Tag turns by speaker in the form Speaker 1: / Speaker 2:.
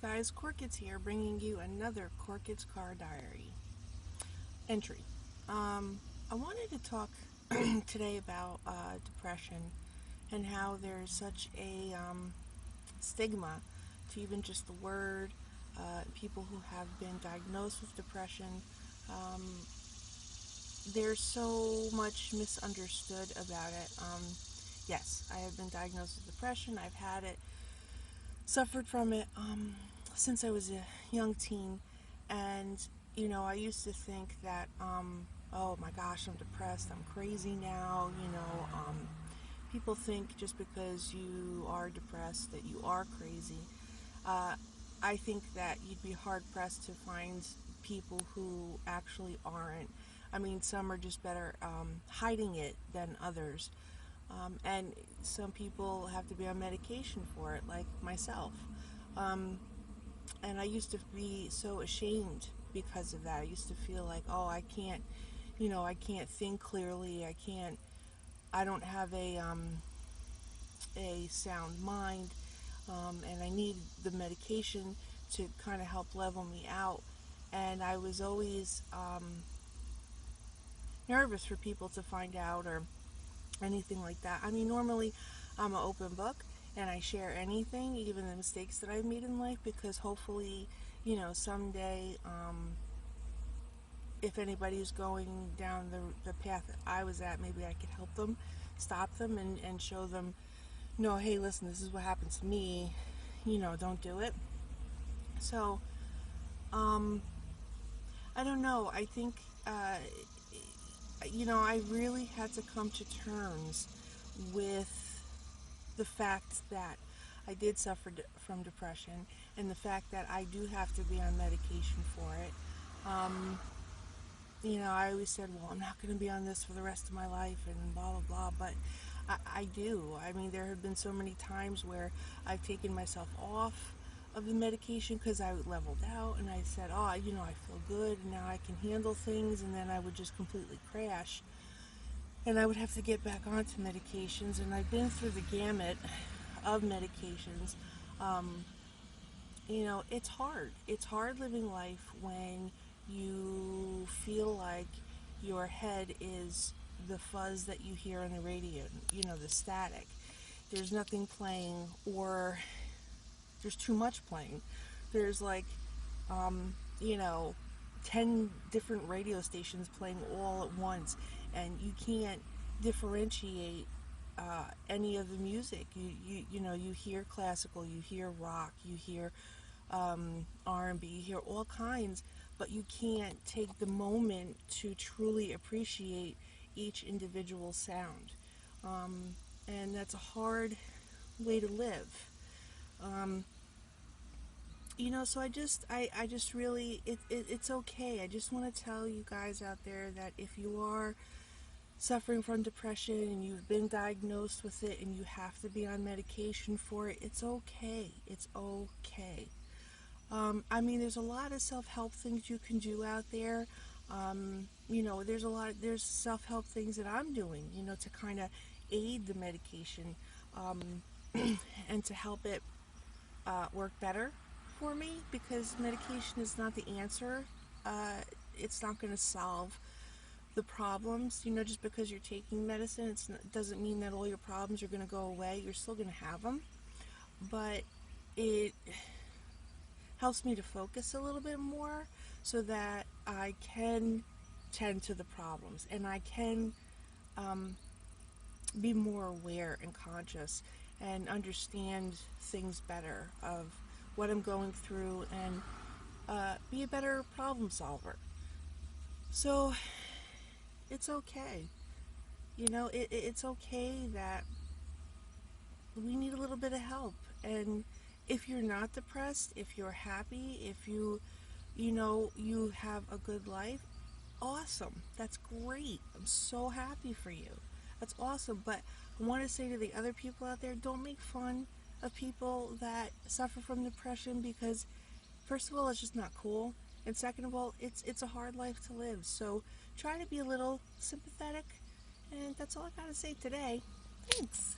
Speaker 1: Hey guys, Corkits here, bringing you another Corkits Car Diary entry. I wanted to talk today about depression and how there's such a stigma to even just the word. People who have been diagnosed with depression, um, there's so much misunderstood about it. Yes, I have been diagnosed with depression. I've had it, suffered from it since I was a young teen, and I used to think that, oh my gosh, I'm depressed, I'm crazy now. People think just because you are depressed that you are crazy. Uh, I think that you'd be hard pressed to find people who actually aren't. I mean, some are just better hiding it than others. And some people have to be on medication for it, like myself. Um, and I used to be so ashamed because of that. I used to feel like, oh, I can't think clearly. I don't have a sound mind, and I need the medication to kind of help level me out. And I was always nervous for people to find out or anything like that. I mean, normally I'm an open book and I share anything, even the mistakes that I've made in life, because hopefully, someday, if anybody's going down the path that I was at, maybe I could help them, stop them, and show them, no, hey, listen, this is what happened to me, don't do it. So, um, I don't know. I think, I really had to come to terms with the fact that I did suffer from depression, and the fact that I do have to be on medication for it. Um, I always said, well, I'm not going to be on this for the rest of my life and blah, blah, blah, but I do. I mean, there have been so many times where I've taken myself off of the medication because I leveled out and I said, oh, I feel good and now I can handle things, and then I would just completely crash and I would have to get back onto medications. And I've been through the gamut of medications. Um, it's hard. It's hard living life when you feel like your head is the fuzz that you hear on the radio, the static. There's nothing playing, or there's too much playing. There's like, um, you know, 10 different radio stations playing all at once, and you can't differentiate any of the music. You hear classical, you hear rock, you hear R&B, you hear all kinds, but you can't take the moment to truly appreciate each individual sound. Um, and that's a hard way to live. Um, so I just really, it's okay. I just want to tell you guys out there that if you are suffering from depression and you've been diagnosed with it and you have to be on medication for it, it's okay. It's okay. I mean, there's a lot of self-help things you can do out there. There's self-help things that I'm doing, to kind of aid the medication, um, and to help it work better for me, because medication is not the answer. Uh, it's not going to solve the problems. Just because you're taking medicine, it doesn't mean that all your problems are going to go away. You're still going to have them, but it helps me to focus a little bit more so that I can tend to the problems, and I can um, be more aware and conscious and understand things better of what I'm going through, and be a better problem solver. So it's okay. It's okay that we need a little bit of help. And if you're not depressed, if you're happy, if you have a good life, awesome. That's great. I'm so happy for you. That's awesome. But I want to say to the other people out there, don't make fun of people that suffer from depression, because first of all, it's just not cool. And second of all, it's a hard life to live. So try to be a little sympathetic. And that's all I got to say today. Thanks.